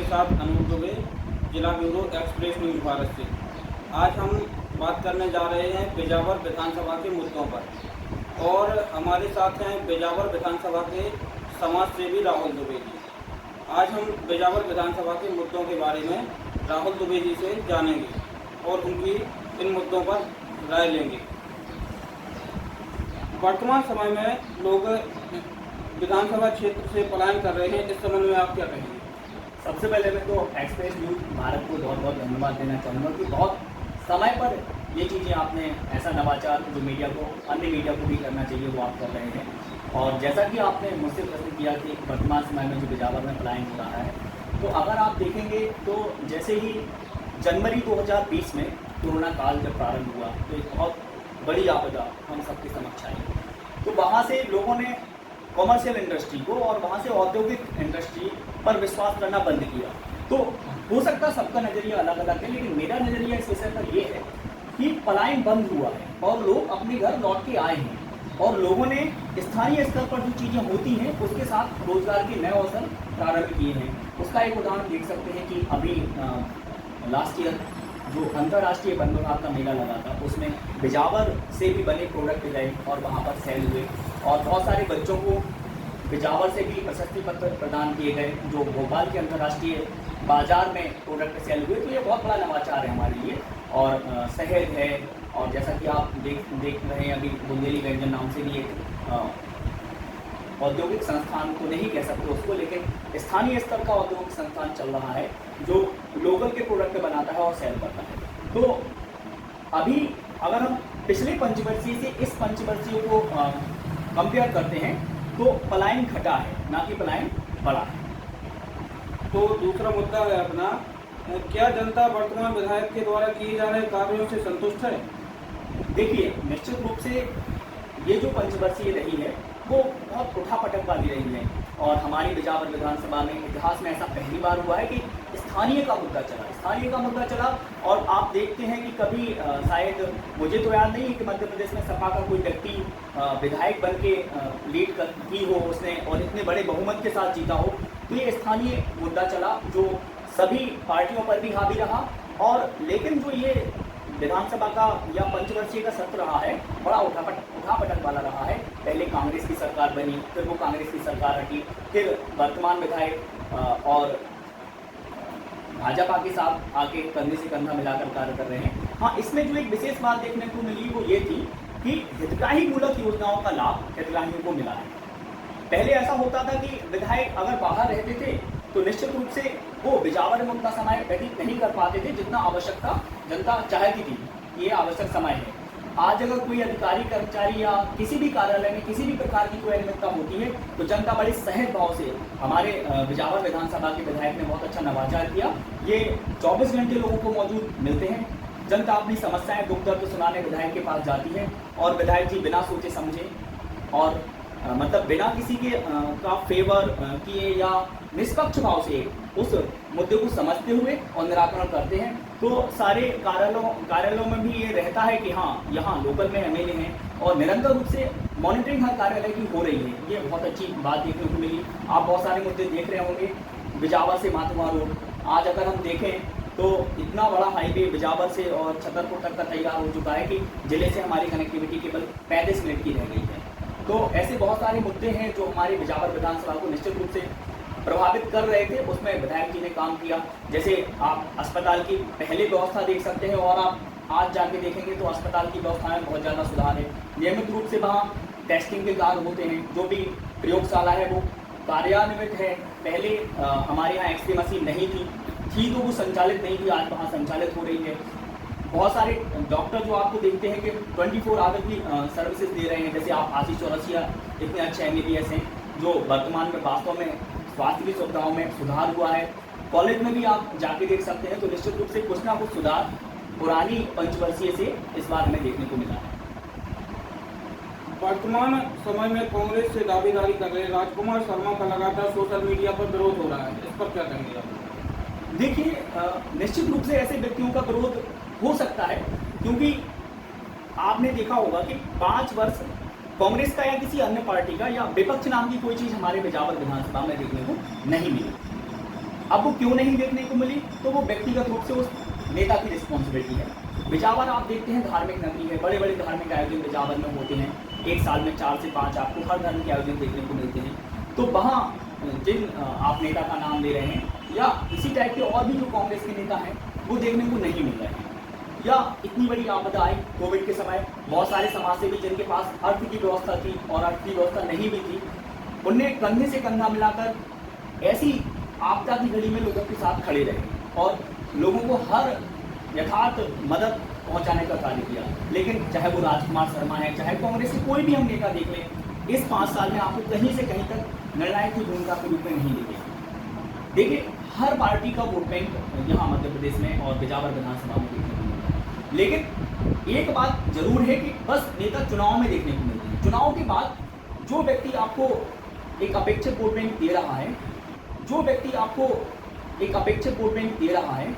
आपके साथ अनूप दुबे, जिला ब्यूरो एक्सप्रेस न्यूज़ भारत से। आज हम बात करने जा रहे हैं बिजावर विधानसभा के मुद्दों पर और हमारे साथ हैं बिजावर विधानसभा के समाज सेवी राहुल दुबे जी। आज हम बिजावर विधानसभा के मुद्दों के बारे में राहुल दुबे जी से जानेंगे और उनकी इन मुद्दों पर राय लेंगे। वर्तमान समय में लोग विधानसभा क्षेत्र से पलायन कर रहे हैं, इस संबंध में आप क्या कहेंगे? सबसे पहले मैं तो एक्सप्रेस न्यूज़ भारत को बहुत बहुत धन्यवाद देना चाहूँगा कि बहुत समय पर ये चीज़ें आपने ऐसा नवाचार जो मीडिया को अन्य मीडिया को भी करना चाहिए वो आप कर रहे हैं। और जैसा कि आपने मुझसे प्रश्न किया कि वर्तमान समय में जो बिजावर में पलायन हो रहा है, तो अगर आप देखेंगे तो जैसे ही जनवरी 2020 में कोरोना काल जब प्रारंभ हुआ तो एक बहुत बड़ी आपदा हम सबके समक्ष आई। तो वहाँ से लोगों ने कॉमर्शियल इंडस्ट्री को और वहाँ से औद्योगिक इंडस्ट्री पर विश्वास करना बंद किया। तो हो सकता है सबका नज़रिया अलग अलग है, लेकिन मेरा नज़रिया इस विषय पर यह है कि पलायन बंद हुआ है और लोग अपने घर लौट के आए हैं और लोगों ने स्थानीय स्तर पर जो चीज़ें होती हैं उसके साथ रोजगार के नए अवसर प्रारंभ किए हैं। उसका एक उदाहरण देख सकते हैं कि अभी लास्ट ईयर जो अंतर्राष्ट्रीय वन विभाग का मेला लगा था उसमें बिजावर से भी बने प्रोडक्ट गए और वहाँ पर सेल हुए और बहुत सारे बच्चों को बिजावर से भी प्रशस्ति पत्र प्रदान किए गए जो भोपाल के अंतर्राष्ट्रीय बाजार में प्रोडक्ट सेल हुए। तो ये बहुत बड़ा नवाचार है हमारे लिए। और शहद है और जैसा कि आप देख रहे हैं अभी बुंदेली व्यंजन नाम से भी एक औद्योगिक संस्थान तो नहीं कह सकते उसको, लेकिन स्थानीय स्तर का औद्योगिक संस्थान चल रहा है जो लोकल के प्रोडक्ट बनाता है और सेल करता है। तो अभी अगर हम पिछले पंचवर्षीय से इस पंचवर्षीय को कंपेयर करते हैं तो पलायन घटा है, ना कि पलायन बढ़ा है। तो दूसरा मुद्दा है अपना, क्या जनता वर्तमान विधायक के द्वारा किए जा रहे कार्यों से संतुष्ट है? देखिए, निश्चित रूप से ये जो पंचवर्षीय रही है वो बहुत उठापटक वाली रही है और हमारी बिजावर विधानसभा में इतिहास में ऐसा पहली बार हुआ है कि स्थानीय का मुद्दा चला। और आप देखते हैं कि कभी शायद मुझे तो याद नहीं है कि मध्य प्रदेश में सपा का कोई व्यक्ति विधायक बन के लीड की हो उसने और इतने बड़े बहुमत के साथ जीता हो। तो ये स्थानीय मुद्दा चला जो सभी पार्टियों पर भी हावी रहा। और लेकिन जो ये विधानसभा का या पंचवर्षीय का सत्र रहा है बड़ा उठापटक वाला रहा है। पहले कांग्रेस की सरकार बनी, फिर वो कांग्रेस की सरकार हटी, फिर वर्तमान विधायक और भाजपा के साथ आके कंधे से कंधा मिलाकर कार्य कर रहे हैं। हाँ, इसमें जो एक विशेष बात देखने को मिली वो ये थी कि हितग्राही मूलक योजनाओं का लाभ हितग्राहियों को मिला है। पहले ऐसा होता था कि विधायक अगर बाहर रहते थे तो निश्चित रूप से वो बिजावर में उतना समय व्यतीत नहीं कर पाते थे जितना आवश्यकता जनता चाहती थी, ये आवश्यक समय है। आज अगर कोई अधिकारी कर्मचारी या किसी भी कार्यालय में किसी भी प्रकार की कोई अनियमितता होती है तो जनता बड़े सहज भाव से, हमारे बिजावर विधानसभा के विधायक ने बहुत अच्छा नवाचार किया। ये 24 घंटे लोगों को मौजूद मिलते हैं। जनता अपनी समस्याएं दुख दर्द सुनाने विधायक के पास जाती है और विधायक जी बिना सोचे समझे और मतलब बिना किसी के का फेवर किए या निष्पक्ष भाव से उस मुद्दे को समझते हुए और निराकरण करते हैं। तो सारे कार्यालयों में भी ये रहता है कि हाँ, यहाँ लोकल में एमएलए हैं और निरंतर रूप से मॉनिटरिंग हर कार्यालय की हो रही है। ये बहुत अच्छी बात देखने को मिली। आप बहुत सारे मुद्दे देख रहे होंगे। बिजावर से माथुआ रोड आज अगर हम देखें तो इतना बड़ा हाईवे बिजावर से और छतरपुर तक का तैयार हो चुका है कि जिले से हमारी कनेक्टिविटी केवल 35 मिनट की रह गई है। तो ऐसे बहुत सारे मुद्दे हैं जो हमारे बिजावर विधानसभा को निश्चित रूप से प्रभावित कर रहे थे, उसमें विधायक जी ने काम किया। जैसे आप अस्पताल की पहले व्यवस्था देख सकते हैं और आप आज जाके देखेंगे तो अस्पताल की व्यवस्था में बहुत ज़्यादा सुधार है। नियमित रूप से वहाँ टेस्टिंग के कार्य होते हैं, जो भी प्रयोगशाला है वो कार्यान्वित है। पहले हमारे यहाँ एक्सरे मशीन नहीं थी तो वो संचालित नहीं थी, आज वहाँ संचालित हो रही है। बहुत सारे डॉक्टर जो आपको देखते हैं कि 24 आवर की सर्विसेज दे रहे हैं। जैसे आप आशीष चौरसिया इतने अच्छे MBBS हैं जो वर्तमान में वास्तव में स्वास्थ्य की सुविधाओं में सुधार हुआ है। कॉलेज में भी आप जाके देख सकते हैं। तो निश्चित रूप से कुछ ना कुछ सुधार पुरानी पंचवर्षीय से इस बार हमें देखने को मिला है। वर्तमान समय में कांग्रेस से दावेदारी कर रहे राजकुमार शर्मा का लगातार सोशल मीडिया पर विरोध हो रहा है, इस पर क्या कहेंगे आप? देखिए, निश्चित रूप से ऐसे व्यक्तियों का विरोध हो सकता है क्योंकि आपने देखा होगा कि 5 वर्ष कांग्रेस का या किसी अन्य पार्टी का या विपक्ष नाम की कोई चीज़ हमारे बिजावर विधानसभा में देखने को नहीं मिली। अब वो क्यों नहीं देखने को मिली, तो वो व्यक्तिगत रूप से उस नेता की रिस्पॉन्सिबिलिटी है। बिजावर आप देखते हैं धार्मिक नगरी है, बड़े बड़े धार्मिक आयोजन बिजावर में होते हैं, एक साल में 4 से 5 आपको हर धर्म के आयोजन देखने को मिलते हैं। तो वहाँ जिन आप नेता का नाम ले रहे हैं या इसी टाइप के और भी जो कांग्रेस के नेता हैं वो देखने को नहीं मिल रहे हैं। या इतनी बड़ी आपदा आई कोविड के समय, बहुत सारे समाजसेवी जिनके पास अर्थ की व्यवस्था थी और अर्थ की व्यवस्था नहीं भी थी, उनने कंधे से कंधा मिलाकर ऐसी आपदा की घड़ी में लोगों के साथ खड़े रहे और लोगों को हर यथार्थ मदद पहुंचाने का कार्य किया। लेकिन चाहे वो राजकुमार शर्मा है, चाहे कांग्रेस के कोई भी हम नेता देख लें, इस 5 साल में आपको कहीं से कहीं तक निर्णायक की भूमिका के रूप में नहीं दिखे। देखिए, हर पार्टी का वोट बैंक यहाँ मध्य प्रदेश में और बिजावर विधानसभा में देखने को मिलता है। लेकिन एक बात जरूर है कि बस नेता चुनाव में देखने को मिलते हैं। चुनाव के बाद जो व्यक्ति आपको एक अपेक्षित वोट बैंक दे रहा है, जो व्यक्ति आपको एक अपेक्षित वोट बैंक दे रहा है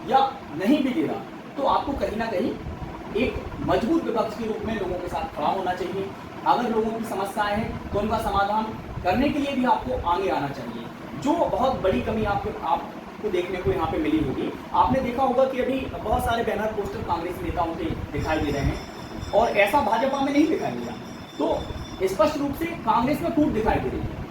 या नहीं भी दे रहा, तो आपको कहीं ना कहीं एक मजबूत विपक्ष के रूप में लोगों के साथ खड़ा होना चाहिए। अगर लोगों की समस्याएं हैं तो उनका समाधान करने के लिए भी आपको आगे आना चाहिए। जो बहुत बड़ी कमी आपको देखने को यहाँ पे मिली होगी, आपने देखा होगा कि अभी बहुत सारे बैनर पोस्टर कांग्रेस नेताओं के दिखाई दे रहे हैं और ऐसा भाजपा में नहीं दिखाई दे रहा। तो स्पष्ट रूप से कांग्रेस में फूट दिखाई दे रही है।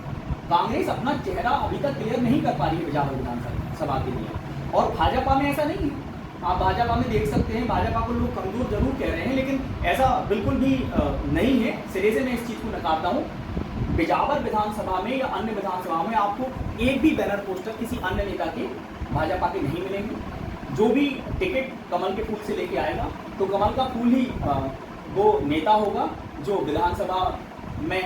कांग्रेस अपना चेहरा अभी तक क्लियर नहीं कर पा रही है बिजावर विधानसभा के लिए, और भाजपा में ऐसा नहीं है। आप भाजपा में देख सकते हैं, भाजपा को लोग कमजोर जरूर कह रहे हैं, लेकिन ऐसा बिल्कुल भी नहीं है। सिरे से मैं इस चीज़ को नकारता हूँ। बिजावर विधानसभा में या अन्य विधानसभा में आपको एक भी बैनर पोस्टर किसी अन्य नेता के भाजपा के नहीं मिलेंगे। जो भी टिकट कमल के फूल से लेके आएगा तो कमल का फूल ही वो नेता होगा जो विधानसभा में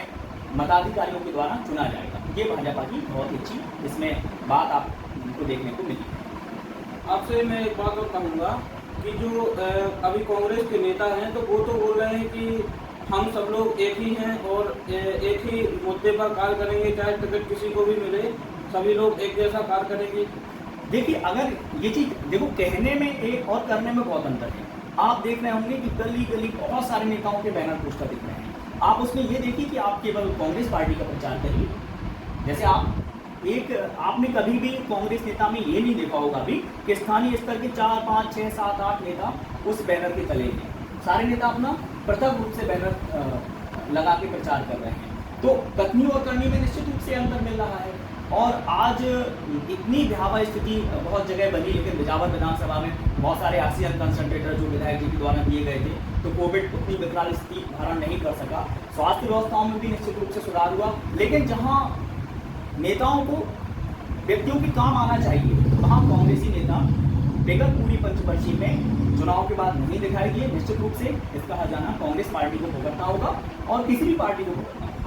मताधिकारियों के द्वारा चुना जाएगा। ये भाजपा की बहुत अच्छी इसमें बात आपको देखने को मिली। आपसे मैं एक बात और कहूँगा कि जो अभी कांग्रेस के नेता हैं तो वो तो बोल रहे हैं कि हम सब लोग एक ही हैं और एक ही मुद्दे पर कार्य करेंगे, चाहे टिकट किसी को भी मिले, सभी लोग एक जैसा कार्य करेंगे। देखिए, अगर ये चीज़ देखो, कहने में एक और करने में बहुत अंतर है। आप देख रहे होंगे कि गली गली बहुत सारे नेताओं के बैनर पोस्टर दिख रहे हैं। आप उसमें ये देखिए कि आप केवल कांग्रेस पार्टी का प्रचार करिए। जैसे आपने कभी भी कांग्रेस नेता में ये नहीं देखा होगा अभी कि स्थानीय स्तर के 4, 5, 6, 7, 8 नेता उस बैनर के तले हैं। सारे नेता अपना पृथक रूप से बैनर लगा के प्रचार कर रहे हैं। तो कथनी और करनी में निश्चित रूप से अंतर मिल रहा है। और आज इतनी भयावह स्थिति बहुत जगह बनी, लेकिन बिजावर विधानसभा में बहुत सारे ऑक्सीजन कंसंट्रेटर जो विधायक जी के द्वारा दिए गए थे, तो कोविड उतनी विकराल स्थिति धारण नहीं कर सका। स्वास्थ्य व्यवस्थाओं में भी निश्चित रूप से सुधार हुआ, लेकिन जहाँ नेताओं को व्यक्तियों के काम आना चाहिए वहाँ कांग्रेसी नेता विगत पूरी पंचवर्षीय में चुनाव के बाद नहीं दिखाई दिए। निश्चित रूप से इसका हर्जाना कांग्रेस पार्टी को भुगतना होगा और किसी भी पार्टी को भुगतना होगा।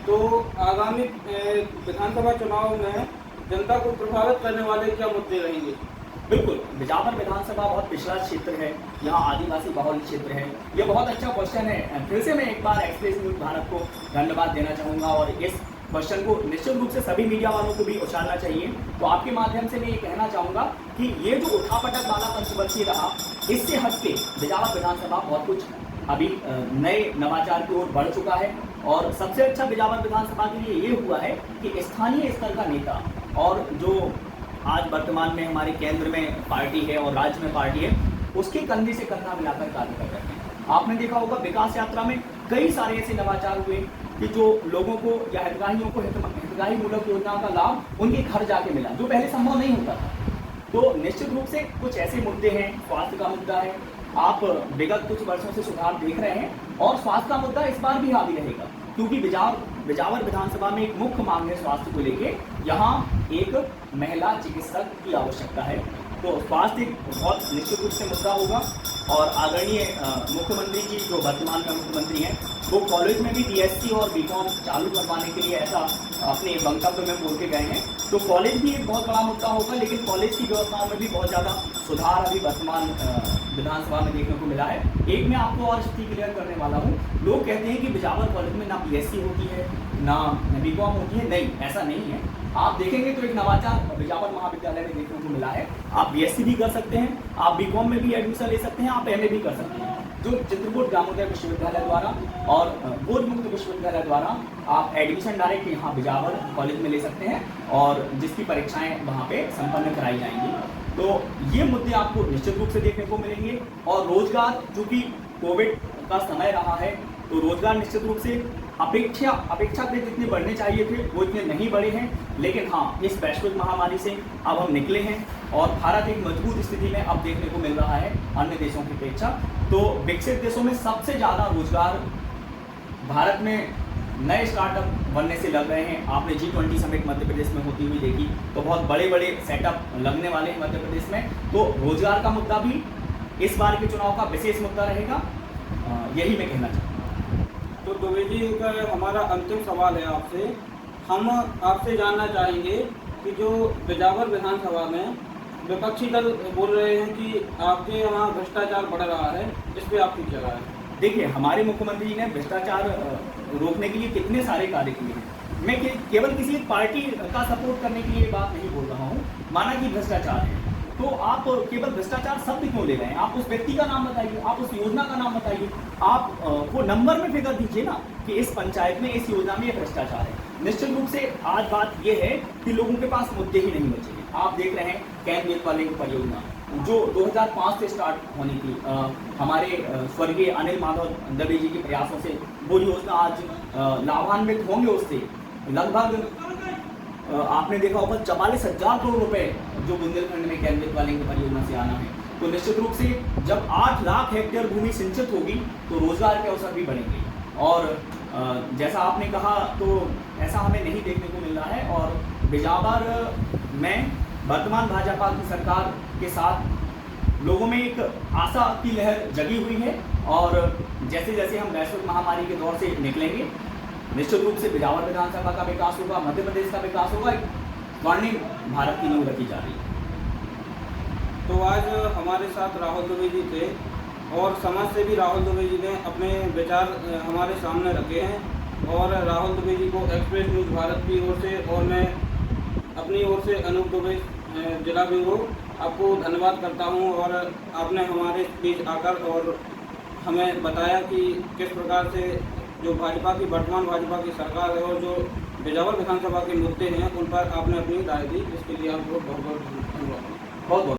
तो आगामी विधानसभा चुनाव में जनता को प्रभावित करने वाले क्या मुद्दे रहेंगे? बिल्कुल, बिजावर विधानसभा बहुत पिछड़ा क्षेत्र है, यहाँ आदिवासी बहुल क्षेत्र है। ये बहुत अच्छा क्वेश्चन है। फिर से मैं एक बार एक्सप्रेस न्यूज भारत को धन्यवाद देना चाहूँगा और इस क्वेश्चन को निश्चित रूप से सभी मीडिया वालों को भी उछालना चाहिए। तो आपके माध्यम से मैं ये कहना चाहूँगा कि ये जो उठापटक वाला पंचवर्षीय रहा, इससे हटके बिजावर विधानसभा बहुत कुछ अभी नए नवाचार की ओर बढ़ चुका है। और सबसे अच्छा बिजावर विधानसभा के लिए ये हुआ है कि स्थानीय स्तर का नेता और जो आज वर्तमान में हमारे केंद्र में पार्टी है और राज्य में पार्टी है, उसके कंधे से कंधा मिलाकर कार्य कर रहे हैं। आपने देखा होगा विकास यात्रा में कई सारे ऐसे नवाचार हुए कि जो लोगों को या हितग्राहियों को हितग्राही मूलक योजनाओं का लाभ उनके घर जाके मिला, जो पहले संभव नहीं होता था। तो निश्चित रूप से कुछ ऐसे मुद्दे हैं। स्वास्थ्य का मुद्दा है, आप विगत कुछ वर्षों से सुधार देख रहे हैं और स्वास्थ्य का मुद्दा इस बार भी हावी रहेगा, क्योंकि बिजावर विधानसभा में एक मुख्य मांग है स्वास्थ्य को लेके। यहाँ एक महिला चिकित्सक की आवश्यकता है, तो स्वास्थ्य बहुत निश्चित रूप से मुद्दा होगा। और आदरणीय मुख्यमंत्री जी जो वर्तमान में मुख्यमंत्री हैं, वो कॉलेज में भी बीएससी और बीकॉम चालू करवाने के लिए ऐसा अपने वक्तव्य में बोल के गए हैं। तो कॉलेज भी एक बहुत बड़ा मुद्दा होगा, लेकिन कॉलेज की व्यवस्थाओं में भी बहुत ज़्यादा सुधार अभी वर्तमान विधानसभा में देखने को मिला है। एक मैं आपको और स्थिति क्लियर करने वाला हूँ। लोग कहते हैं कि बिजावर कॉलेज में ना बीएससी होती है ना बीकॉम होती है। नहीं, ऐसा नहीं है। आप देखेंगे तो एक नवाचार बिजावर महाविद्यालय में देखने को मिला है। आप बीएससी भी कर सकते हैं, आप बीकॉम में भी एडमिशन ले सकते हैं, आप एमए भी कर सकते हैं। जो चित्रकूट ग्रामोदय विश्वविद्यालय द्वारा और बोध मुक्त विश्वविद्यालय द्वारा आप एडमिशन डायरेक्ट यहाँ बिजावर कॉलेज में ले सकते हैं और जिसकी परीक्षाएं वहाँ पे संपन्न कराई जाएंगी। तो ये मुद्दे आपको निश्चित रूप से देखने को मिलेंगे। और रोजगार, चूंकि कोविड का समय रहा है तो रोजगार निश्चित रूप से अपेक्षाकृत जितने बढ़ने चाहिए थे वो इतने नहीं बढ़े हैं। लेकिन हाँ, इस वैश्विक महामारी से अब हम निकले हैं और भारत एक मजबूत स्थिति में अब देखने को मिल रहा है अन्य देशों की अपेक्षा। तो विकसित देशों में सबसे ज़्यादा रोजगार भारत में नए स्टार्टअप बनने से लग रहे हैं। आपने G20 समिट मध्य प्रदेश में होती हुई देखी, तो बहुत बड़े बड़े सेटअप लगने वाले हैं मध्य प्रदेश में। तो रोजगार का मुद्दा भी इस बार के चुनाव का विशेष मुद्दा रहेगा, यही मैं कहना चाहता हूँ। तो दुबे जी का हमारा अंतिम सवाल है आपसे। हम आपसे जानना चाहेंगे कि जो बिजावर विधानसभा में विपक्षी दल बोल रहे हैं कि आपके यहाँ भ्रष्टाचार बढ़ रहा है, इस पर आप क्या कह रहे हैं? देखिए, हमारे मुख्यमंत्री जी ने भ्रष्टाचार रोकने के लिए कितने सारे कार्य किए हैं। मैं केवल किसी एक पार्टी का सपोर्ट करने के लिए बात नहीं बोल रहा हूँ। माना कि भ्रष्टाचार है तो आप केवल भ्रष्टाचार शब्द क्यों ले रहे हैं? आप उस व्यक्ति का नाम बताइए, आप उस योजना का नाम बताइए, आप वो नंबर में फिगर दीजिए ना कि इस पंचायत में, इस योजना में ये भ्रष्टाचार है। निश्चित रूप से आज बात ये है कि लोगों के पास मुद्दे ही नहीं बचे। आप देख रहे हैं कैन वेदपालिंग परियोजना जो 2005 से स्टार्ट होनी थी, हमारे स्वर्गीय अनिल माधव दवे जी के प्रयासों से वो योजना आज लाभान्वित होंगे। उससे लगभग आपने देखा होगा 44,000 करोड़ रुपए जो बुंदेलखंड में कैन वेदपालिंग परियोजना से आना है। तो निश्चित रूप से जब 8 लाख हेक्टेयर भूमि सिंचित होगी तो रोजगार के अवसर भी बढ़ेंगे। और जैसा आपने कहा तो ऐसा हमें नहीं देखने को मिल रहा है। और बिजावर में वर्तमान भाजपा की सरकार के साथ लोगों में एक आशा की लहर जगी हुई है। और जैसे जैसे हम वैश्विक महामारी के दौर से निकलेंगे, निश्चित रूप से बिजावर विधानसभा का विकास होगा, मध्य प्रदेश का विकास होगा, एक स्वर्णिम भारत की नींव रखी जा रही है। तो आज हमारे साथ राहुल दुबे जी थे और समाज से भी राहुल दुबे जी ने अपने विचार हमारे सामने रखे हैं। और राहुल दुबे जी को एक्सप्रेस न्यूज़ भारत की ओर से और मैं अपनी ओर से अनूप दुबे जिला ब्यूरो आपको धन्यवाद करता हूं। और आपने हमारे बीच आकर और हमें बताया कि किस प्रकार से जो भाजपा की वर्तमान भाजपा की सरकार है और जो बिजावर विधानसभा के मुद्दे हैं उन पर आपने अपनी राय दी। इसके लिए आपको बहुत बहुत धन्यवाद। बहुत बहुत